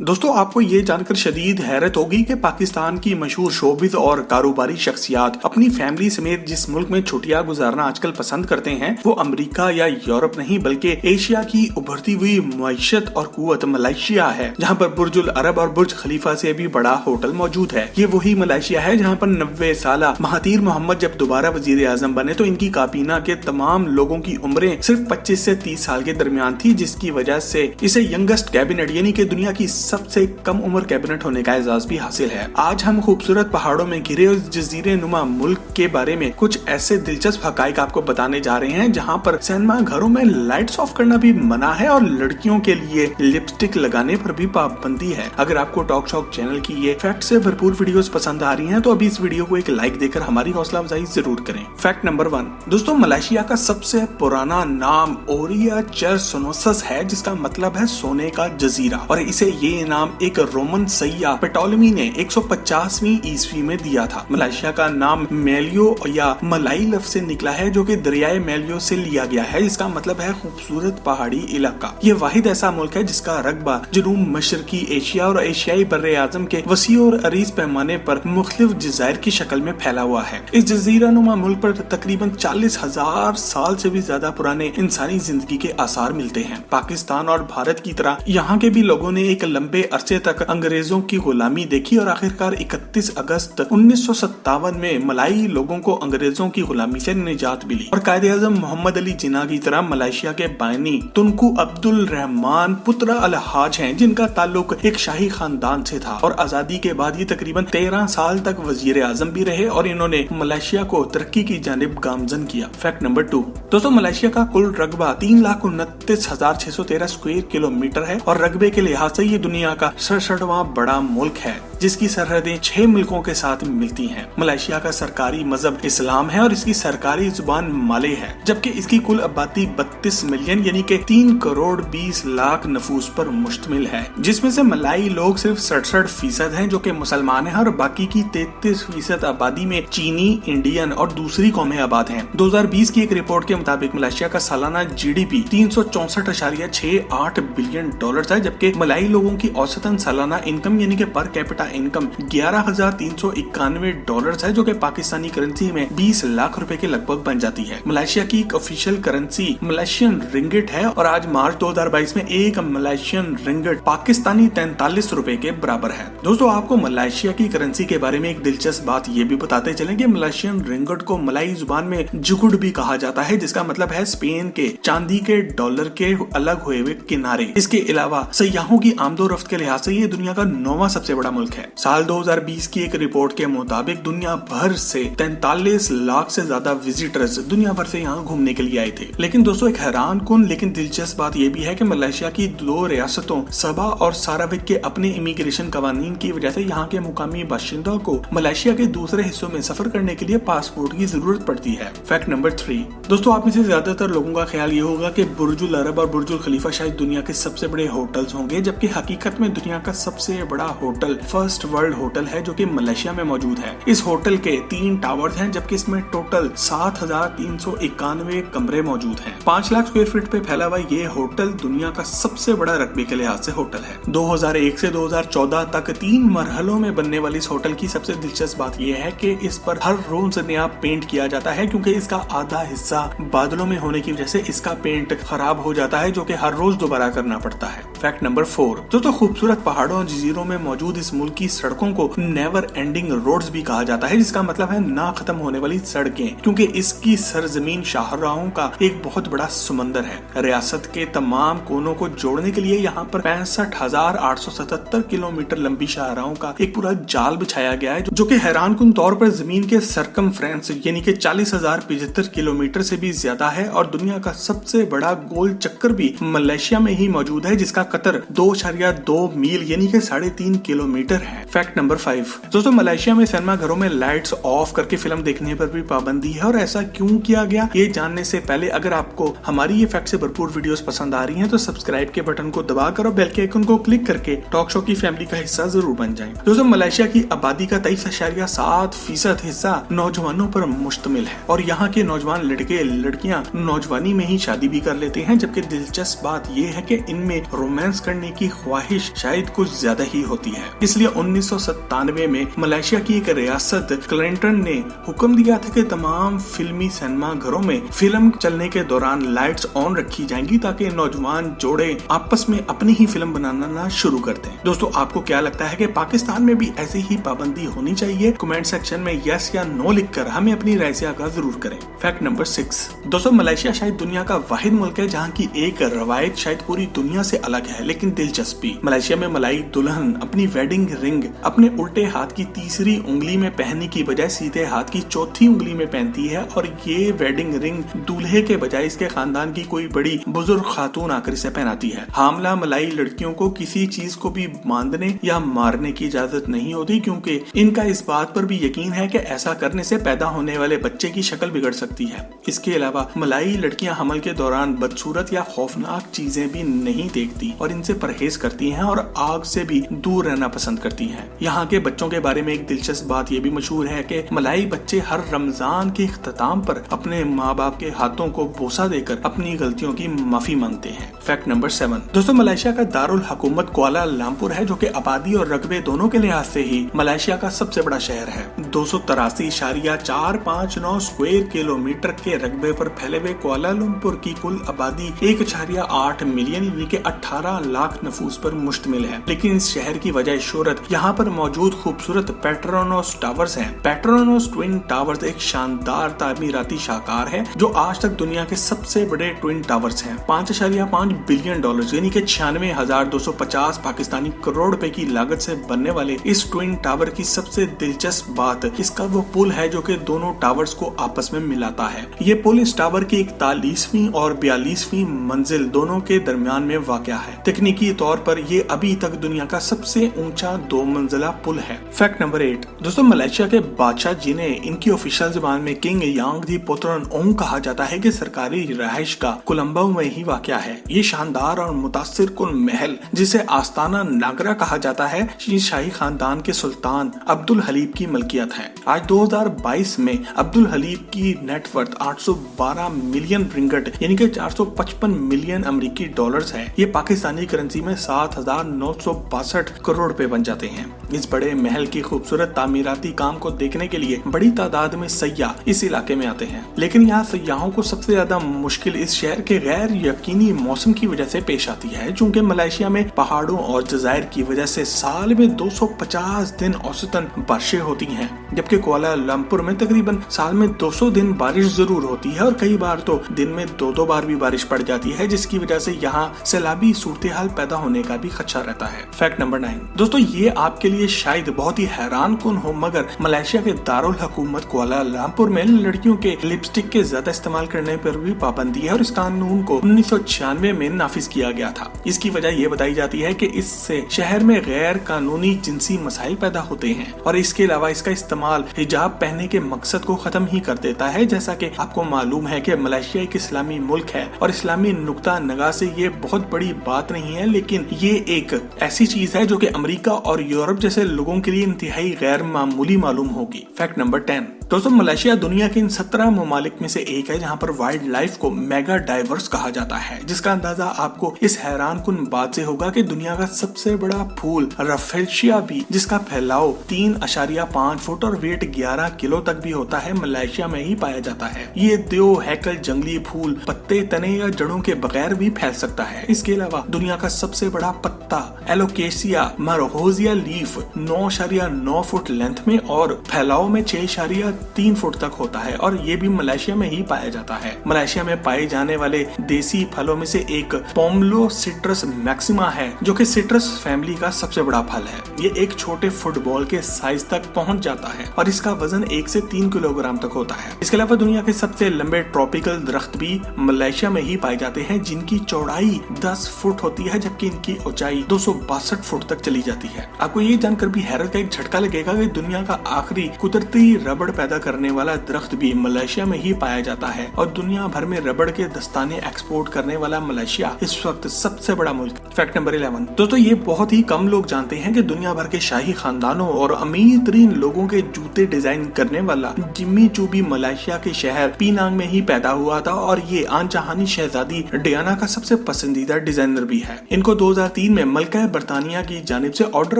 दोस्तों आपको ये जानकर शदीद हैरत होगी कि पाकिस्तान की मशहूर शोबिज और कारोबारी शख्सियात अपनी फैमिली समेत जिस मुल्क में छुट्टियां गुजारना आजकल पसंद करते हैं वो अमेरिका या यूरोप नहीं बल्कि एशिया की उभरती हुई मईशत और कुव्वत मलेशिया है, जहां पर बुर्जुल अरब और बुर्ज खलीफा से भी बड़ा होटल मौजूद है। ये वही मलेशिया है जहां पर 90 साल महातीर मोहम्मद जब दोबारा वजीर आजम बने तो इनकी काबीना के तमाम लोगों की उम्रें सिर्फ 25 से 30 साल के दरमियान थी, जिसकी वजह से इसे यंगेस्ट कैबिनेट यानी कि दुनिया की सबसे कम उम्र कैबिनेट होने का एजाज भी हासिल है। आज हम खूबसूरत पहाड़ों में घिरे उस जजीरे नुमा मुल्क के बारे में कुछ ऐसे दिलचस्प हकाइक आपको बताने जा रहे हैं जहां पर सिनेमा घरों में लाइट्स ऑफ करना भी मना है और लड़कियों के लिए लिपस्टिक लगाने पर भी पाबंदी है। अगर आपको टॉक शॉक चैनल की ये फैक्ट से भरपूर वीडियोस पसंद आ रही हैं तो अभी इस वीडियो को एक लाइक देकर हमारी हौसला अफजाई जरूर करें। फैक्ट नंबर 1 दोस्तों, मलेशिया का सबसे पुराना नाम ओरिया चेरसोनेसस है, जिसका मतलब है सोने का जजीरा, और इसे ये नाम एक रोमन सैया पेटोलमी ने 150वीं ईस्वी में दिया था। मलेशिया का नाम मेलियो या मलाई लफ्ज से निकला है जो कि दरियाए मेलियो से लिया गया है, जिसका मतलब है खूबसूरत पहाड़ी इलाका। ये वाहिद ऐसा मुल्क है जिसका रकबा जनूब मशरकी एशिया और एशियाई बर्रे आजम के वसी और अरीज पैमाने पर मुख्तलिफ जज़ायर की शक्ल में फैला हुआ है। इस जजीरा नुमा मुल्क पर तकरीबन 40,000 साल से भी ज्यादा पुराने इंसानी जिंदगी के आसार मिलते हैं। पाकिस्तान और भारत की तरह यहाँ के भी लोगों ने एक लंबे अरसे तक अंग्रेजों की गुलामी देखी और आखिरकार 31 अगस्त 1957 में मलाई लोगों को अंग्रेजों की गुलामी से निजात मिली और कायदे आज़म मोहम्मद अली जिन्ना की तरह मलेशिया के बानी तुनकू अब्दुल रहमान पुत्र अल हाज हैं, जिनका ताल्लुक एक शाही खानदान से था और आजादी के बाद ये तकरीबन 13 साल तक वजीर आजम भी रहे और इन्होंने मलेशिया को तरक्की की जानिब गामजन किया। फैक्ट नंबर 2 दोस्तों, मलेशिया का कुल रकबा 3,29,613 स्क्वायर किलोमीटर है और रकबे के लिहाज से ये दुनिया का 67वां बड़ा मुल्क है, जिसकी सरहदें 6 मुल्कों के साथ मिलती हैं। मलेशिया का सरकारी मजहब इस्लाम है और इसकी सरकारी जुबान माले है, जबकि इसकी कुल आबादी 32 मिलियन यानी कि 3 करोड़ 20 लाख नफूस पर मुश्तमिल है, जिसमें से मलाई लोग सिर्फ 67% हैं जो कि मुसलमान हैं और बाकी की 33% आबादी में चीनी, इंडियन और दूसरी कौमें आबाद हैं। 2020 की एक रिपोर्ट के मुताबिक मलेशिया का सालाना जीडीपी 364.68 बिलियन डॉलर है, जबकि मलाई लोगों की औसतन सालाना इनकम यानी कि पर कैपिटा इनकम 11,391 डॉलर है, जो कि पाकिस्तानी करेंसी में 20 लाख रुपए के लगभग बन जाती है। मलेशिया की एक ऑफिशियल करेंसी मलेशियन रिंगिट है और आज मार्च 2022 में एक मलेशियन रिंगिट पाकिस्तानी 43 रुपए के बराबर है। दोस्तों, आपको मलेशिया की करेंसी के बारे में एक दिलचस्प बात ये भी बताते चलें कि मलेशियन रिंगिट को मलाई जुबान में जुगुड भी कहा जाता है, जिसका मतलब है स्पेन के चांदी के डॉलर के अलग हुए हुए किनारे। इसके अलावा सयाहों की आमदोरफ्त के लिहाज से ये दुनिया का 9वां सबसे बड़ा मुल्क है। साल 2020 की एक रिपोर्ट के मुताबिक दुनिया भर से 43 लाख से ज्यादा विजिटर्स दुनिया भर से यहाँ घूमने के लिए आए थे। लेकिन दोस्तों, एक हैरान कुन लेकिन दिलचस्प बात यह भी है कि मलेशिया की 2 रियासतों सबा और साराविक के अपने इमिग्रेशन कवानीन की वजह से यहाँ के मुकामी बाशिंदों को मलेशिया के दूसरे हिस्सों में सफर करने के लिए पासपोर्ट की जरूरत पड़ती है। फैक्ट नंबर 3 दोस्तों, आप में से ज्यादातर लोगों का ख्याल ये होगा कि बुर्जुल अरब और बुर्जुल खलीफा शायद दुनिया के सबसे बड़े होटल्स होंगे, जबकि हकीकत में दुनिया का सबसे बड़ा होटल फर्स्ट वर्ल्ड होटल है जो कि मलेशिया में मौजूद है। इस होटल के 3 टावर्स हैं, जबकि इसमें टोटल 7,391 कमरे मौजूद हैं। 5 लाख स्क्वायर फीट पे फैला हुआ ये होटल दुनिया का सबसे बड़ा रकबे के लिहाज से होटल है। 2001 से 2014 तक 3 मरहलों में बनने वाली इस होटल की सबसे दिलचस्प बात यह है कि इस पर हर रोज नया पेंट किया जाता है, क्योंकि इसका आधा हिस्सा बादलों में होने की वजह से इसका पेंट खराब हो जाता है, जो कि हर रोज दोबारा करना पड़ता है। फैक्ट नंबर 4 दोस्तों, खूबसूरत पहाड़ों और जजीरों में मौजूद इस मुल्क की सड़कों को नेवर एंडिंग रोड्स भी कहा जाता है, जिसका मतलब है ना खत्म होने वाली सड़कें, क्योंकि इसकी सरजमीन शाहराहों का एक बहुत बड़ा समंदर है। रियासत के तमाम कोनों को जोड़ने के लिए यहाँ पर 65,877 किलोमीटर लंबी शाहराहों का एक पूरा जाल बिछाया गया है, जो कि हैरानकुन तौर पर जमीन के सरकमफ्रेंस यानी कि 40,075 किलोमीटर से भी ज्यादा है। और दुनिया का सबसे बड़ा गोल चक्कर भी मलेशिया में ही मौजूद है, जिसका कतर 2.2 मील यानी कि 3.5 किलोमीटर कल्चर है। फैक्ट नंबर 5 दोस्तों, मलेशिया में सिनेमा घरों में लाइट्स ऑफ करके फिल्म देखने पर भी पाबंदी है। और ऐसा क्यों किया गया ये जानने से पहले अगर आपको हमारी ये फैक्ट से भरपूर वीडियोस पसंद आ रही हैं तो सब्सक्राइब के बटन को दबाकर और बेल के आइकन को क्लिक करके टॉक शो की फैमिली का हिस्सा जरूर बन जाएं। दोस्तों, मलेशिया की आबादी का 23.7% हिस्सा नौजवानों पर मुश्तमिल है और यहाँ के नौजवान लड़के लड़कियाँ नौजवानी में ही शादी भी कर लेते हैं। जबकि दिलचस्प बात यह है कि इनमें रोमांस करने की ख्वाहिश शायद कुछ ज्यादा ही होती है। इसलिए 1997 में मलेशिया की एक रियासत क्लिंटन ने हुक्म दिया था कि तमाम फिल्मी सिनेमा घरों में फिल्म चलने के दौरान लाइट्स ऑन रखी जाएंगी ताकि नौजवान जोड़े आपस में अपनी ही फिल्म बनाना शुरू कर दें। दोस्तों, आपको क्या लगता है कि पाकिस्तान में भी ऐसी ही पाबंदी होनी चाहिए? कमेंट सेक्शन में यस या नो लिखकर हमें अपनी राय से आगाह जरूर करें। फैक्ट नंबर 6 दोस्तों, मलेशिया शायद दुनिया का वाहिद मुल्क है जहाँ की एक रवायत शायद पूरी दुनिया से अलग है लेकिन दिलचस्पी। मलेशिया में मलाई दुल्हन अपनी वेडिंग रिंग अपने उल्टे हाथ की तीसरी उंगली में पहनने की बजाय सीधे हाथ की चौथी उंगली में पहनती है और ये वेडिंग रिंग दूल्हे के बजाय इसके खानदान की कोई बड़ी बुजुर्ग खातून आकर इसे पहनाती है। हामला मलाई लड़कियों को किसी चीज को भी बांधने या मारने की इजाजत नहीं होती क्योंकि इनका इस बात पर भी यकीन है कि ऐसा करने से पैदा होने वाले बच्चे की शक्ल बिगड़ सकती है। इसके अलावा मलाई लड़कियां हमल के दौरान बदसूरत या खौफनाक चीजें भी नहीं देखती और इनसे परहेज करती हैं और आग से भी दूर रहना पसंद करती हैं। यहाँ के बच्चों के बारे में एक दिलचस्प बात ये भी मशहूर है कि मलाई बच्चे हर रमजान के इख्तिताम पर अपने माँ बाप के हाथों को बोसा देकर अपनी गलतियों की माफी मांगते हैं। फैक्ट नंबर 7 दोस्तों, मलेशिया का दारुल हुकूमत कुआलालंपुर है जो कि आबादी और रकबे दोनों के लिहाज से ही मलेशिया का सबसे बड़ा शहर है। 283.459 स्क्वायर किलोमीटर के रकबे पर फैले हुए कुआलालंपुर की कुल आबादी 1.8 मिलियन यानी कि 18 लाख नफूस पर मुश्तमिल है। लेकिन इस शहर की वजह शोहरत यहाँ पर मौजूद खूबसूरत पेट्रोनोस टावर्स हैं। पेट्रोनोस ट्विन टावर्स एक शानदार तामीराती शाहकार है जो आज तक दुनिया के सबसे बड़े ट्विन टावर्स हैं। 5.5 बिलियन डॉलर यानी कि 96,250 पाकिस्तानी करोड़ रुपए की लागत से बनने वाले इस ट्विन टावर की सबसे दिलचस्प बात इसका वो पुल है जो कि दोनों टावर्स को आपस में मिलाता है। ये पुल इस टावर की 41वीं और 42वीं मंजिल दोनों के दरमियान में वाक़या है। तकनीकी तौर पर ये अभी तक दुनिया का सबसे ऊंचा 2 मंजिला पुल है। फैक्ट नंबर 8 दोस्तों, मलेशिया के बादशाह जिन्हें इनकी ऑफिशियल जुबान में किंग यांग दी पोतरन ओंग कहा जाता है कि सरकारी रिहाइश का कोलंबो में ही वाक़या है। ये शानदार और मुतासिर कुल महल जिसे आस्ताना नागरा कहा जाता है शाही खानदान के सुल्तान अब्दुल हलीब की मलकियत है। आज 2022 में अब्दुल हलीब की नेटवर्थ 812 मिलियन रिंगट यानी कि 455 मिलियन अमेरिकी डॉलर्स है। ये पाकिस्तानी करेंसी में 7,962 करोड़ रुपए बन जाते हैं। इस बड़े महल की खूबसूरत तामीराती काम को देखने के लिए बड़ी तादाद में सयाह इस इलाके में आते हैं। लेकिन यहाँ सयाहों को सबसे ज्यादा मुश्किल इस शहर के गैर यकीनी मौसम की वजह से पेश आती है। चूँकि मलेशिया में पहाड़ों और जजायर की वजह से साल में 250 दिन औसतन बारिशें होती हैं, जबकि कुआलालंपुर में तकरीबन साल में 200 दिन बारिश जरूर होती है और कई बार तो दिन में 2 बार भी बारिश पड़ जाती है, जिसकी वजह से यहाँ सैलाबी सूरत-ए-हाल पैदा होने का भी खदशा रहता है। फैक्ट नंबर 9 दोस्तों, ये आपके लिए शायद बहुत ही हैरान कुन हो मगर मलेशिया के दारुल हुकूमत कुआलालंपुर में लड़कियों के लिपस्टिक के ज्यादा इस्तेमाल करने पर भी पाबंदी है और इस कानून को 1996 में नाफिज किया गया था। इसकी वजह ये बताई जाती है कि इससे शहर में गैर कानूनी जिनसी मसाइल पैदा होते हैं और इसके अलावा इसका इस्तेमाल हिजाब पहनने के मकसद को खत्म ही कर देता है। जैसा कि आपको मालूम है कि मलेशिया एक इस्लामी मुल्क है और इस्लामी नुक्ता नगाह से ये बहुत बड़ी बात नहीं है, लेकिन ये एक ऐसी चीज है जो कि अमेरिका और यूरोप जैसे लोगों के लिए इंतहाई गैर मामूली मालूम होगी। फैक्ट नंबर 10 दोस्तों, मलेशिया दुनिया के इन 17 ममालिक में से एक है जहाँ पर वाइल्ड लाइफ को मेगा डाइवर्स कहा जाता है, जिसका अंदाजा आपको इस हैरान कुन बात से होगा कि दुनिया का सबसे बड़ा फूल रफेल्शिया भी, जिसका फैलाव 3.5 फुट और वेट 11 किलो तक भी होता है, मलेशिया में ही पाया जाता है। ये देव हैकल जंगली फूल पत्ते तने या जड़ों के बगैर भी फैल सकता है। इसके अलावा दुनिया का सबसे बड़ा पत्ता एलोकेसिया मरहोजिया लीफ 9.9 फुट लेंथ में और फैलाव में 6.3 3 फुट तक होता है और ये भी मलेशिया में ही पाया जाता है। मलेशिया में पाए जाने वाले देसी फलों में से एक पोमलो सिट्रस मैक्सिमा है, जो कि सिट्रस फैमिली का सबसे बड़ा फल है। ये एक छोटे फुटबॉल के साइज तक पहुंच जाता है और इसका वजन 1 से 3 किलोग्राम तक होता है। इसके अलावा दुनिया के सबसे लंबे ट्रॉपिकल दरख्त भी मलेशिया में ही पाए जाते हैं, जिनकी चौड़ाई 10 फुट होती है, जबकि इनकी ऊंचाई 262 फुट तक चली जाती है। आपको ये जानकर भी हैरत का एक झटका लगेगा कि दुनिया का आखिरी कुदरती रबड़ पैदा करने वाला दरख्त भी मलेशिया में ही पाया जाता है और दुनिया भर में रबड़ के दस्ताने एक्सपोर्ट करने वाला मलेशिया इस वक्त सबसे बड़ा मुल्क। Fact number 11। दोस्तों, ये बहुत ही कम लोग जानते हैं कि दुनिया भर के शाही खानदानों और अमीर तरीन लोगों के जूते डिजाइन करने वाला जिम्मी चू भी मलेशिया के शहर पीनांग में ही पैदा हुआ था और ये अनचाहनी शहजादी डियाना का सबसे पसंदीदा डिजाइनर भी है। इनको 2003 में मलका बरतानिया की जानिब से order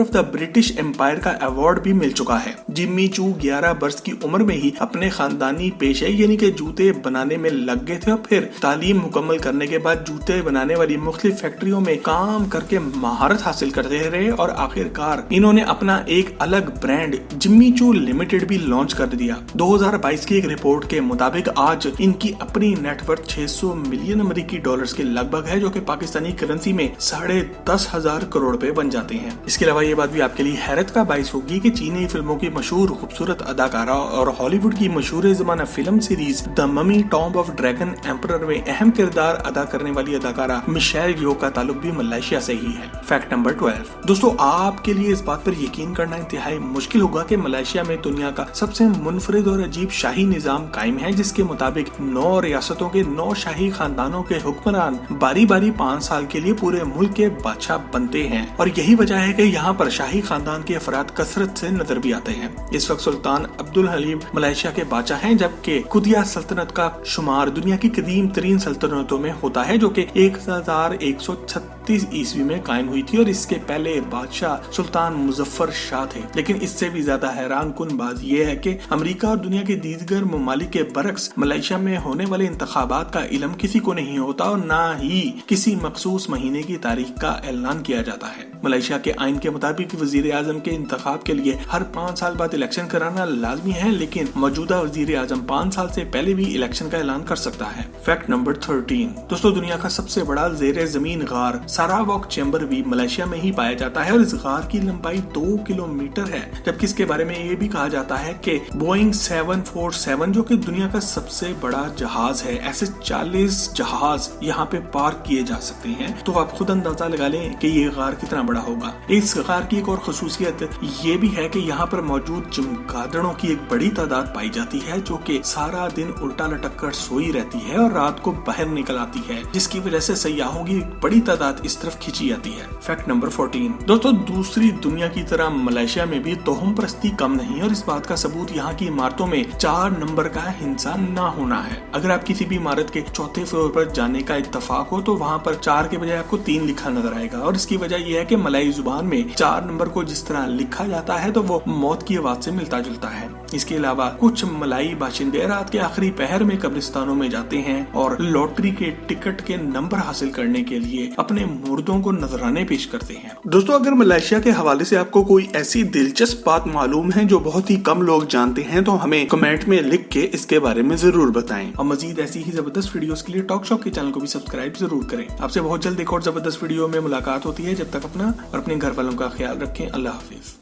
of the British Empire का अवार्ड भी मिल चुका है। जिम्मी चू 11 वर्ष की उम्र में ही अपने खानदानी पेशे यानी कि जूते बनाने में लग गए थे और फिर तालीम मुकम्मल करने के बाद जूते बनाने वाली मुख्तलिफ फैक्ट्रियों में काम करके महारत हासिल करते रहे और आखिरकार इन्होंने अपना एक अलग ब्रांड जिम्मी चू लिमिटेड भी लॉन्च कर दिया। 2022 की एक रिपोर्ट के मुताबिक आज इनकी अपनी नेटवर्थ 600 मिलियन अमेरिकी डॉलर्स के लगभग है, जो कि पाकिस्तानी करेंसी में 10,500 करोड़ रुपए बन जाते हैं। इसके अलावा ये बात भी आपके लिए हैरत का बाइस होगी कि चीनी फिल्मों की मशहूर खूबसूरत अदाकारा और हॉलीवुड की मशहूर जमाना film series the mummy tomb of dragon emperor में अहम किरदार अदा करने वाली अदाकारा मिशेल यो का ताल्लुक भी मलेशिया से ही है। Fact number 12। दोस्तों, आपके लिए इस बात पर यकीन करना इंतहाई मुश्किल होगा कि मलेशिया में दुनिया का सबसे मुनफरिद और अजीब शाही निजाम कायम है, जिसके मुताबिक 9 रियासतों के 9 शाही खानदानों के हुक्मरान बारी बारी 5 साल के लिए पूरे मुल्क के बादशाह बनते हैं और यही वजह है कि यहाँ पर शाही खानदान के अफराद कसरत से नजर भी आते हैं। इस वक्त सुल्तान अब्दुल हलीम मलेशिया के बादशाह हैं, जबकि कुदिया सल्तनत का शुमार दुनिया की कदीम तरीन सल्तनतों में होता है, जो कि 1136 ईस्वी में कायम हुई थी और इसके पहले बादशाह सुल्तान मुजफ्फर शाह थे। लेकिन इससे भी ज्यादा हैरान कुन बात यह है कि अमेरिका और दुनिया के दीगर ममालिक के बरक्स मलेशिया में होने वाले इंतखाबात का इल्म किसी को नहीं होता और न ही किसी मखसूस महीने की तारीख का ऐलान किया जाता है। मलेशिया के आइन के मुताबिक वजीर आजम के इंतखाब के लिए हर 5 साल बाद इलेक्शन कराना लाजमी है, लेकिन मौजूदा वजीर आजम 5 साल से पहले भी इलेक्शन का ऐलान कर सकता है। Fact number 13। दोस्तों, दुनिया का सबसे बड़ा जेर जमीन गार सारावाक चैम्बर भी मलेशिया में ही पाया जाता है और इस गार की लंबाई 2 किलोमीटर है, जबकि इसके बारे में ये भी कहा जाता है कि बोइंग 747 जो कि दुनिया का सबसे बड़ा जहाज है, ऐसे 40 जहाज यहाँ पे पार्क किए जा सकते हैं। तो आप खुद अंदाजा लगा लें कि ये गार कितना बड़ा होगा। इस गार की एक और खसूसियत ये भी है कि यहाँ पर मौजूद चमगादड़ों की एक बड़ी तादाद पाई जाती है, जो कि सारा दिन उल्टा लटक कर सोई रहती है और रात को बाहर निकल आती है, जिसकी वजह से सयाहों की बड़ी तादाद इस तरफ खींची जाती है। Fact number 14। दोस्तों, दूसरी दुनिया की तरह मलेशिया में भी तोहम परस्ती कम नहीं और इस बात का सबूत यहाँ की इमारतों में 4 नंबर का हिंसा न होना है। अगर आप किसी भी इमारत के चौथे फ्लोर पर जाने का इत्तेफाक हो तो वहाँ पर 4 के बजाय आपको 3 लिखा नजर आएगा और इसकी वजह यह है कि मलाई जुबान में 4 नंबर को जिस तरह लिखा जाता है तो वो मौत की आवाज से मिलता जुलता है। इसके अलावा कुछ मलाई बाशिंदे रात के आखिरी पहर में कब्रिस्तानों में जाते हैं और लॉटरी के टिकट के नंबर हासिल करने के लिए अपने मुर्दों को नजराने पेश करते हैं। दोस्तों, अगर मलेशिया के हवाले से आपको कोई ऐसी दिलचस्प बात मालूम है जो बहुत ही कम लोग जानते हैं तो हमें कमेंट में लिख के इसके बारे में जरूर बताएं और मजीद ऐसी ही जबरदस्त वीडियोस के लिए टॉक शॉप के चैनल को भी सब्सक्राइब जरूर करें। आपसे बहुत जल्द एक और जबरदस्त वीडियो में मुलाकात होती है। जब तक अपना और अपने घर वालों का ख्याल रखें। अल्लाह हाफिज।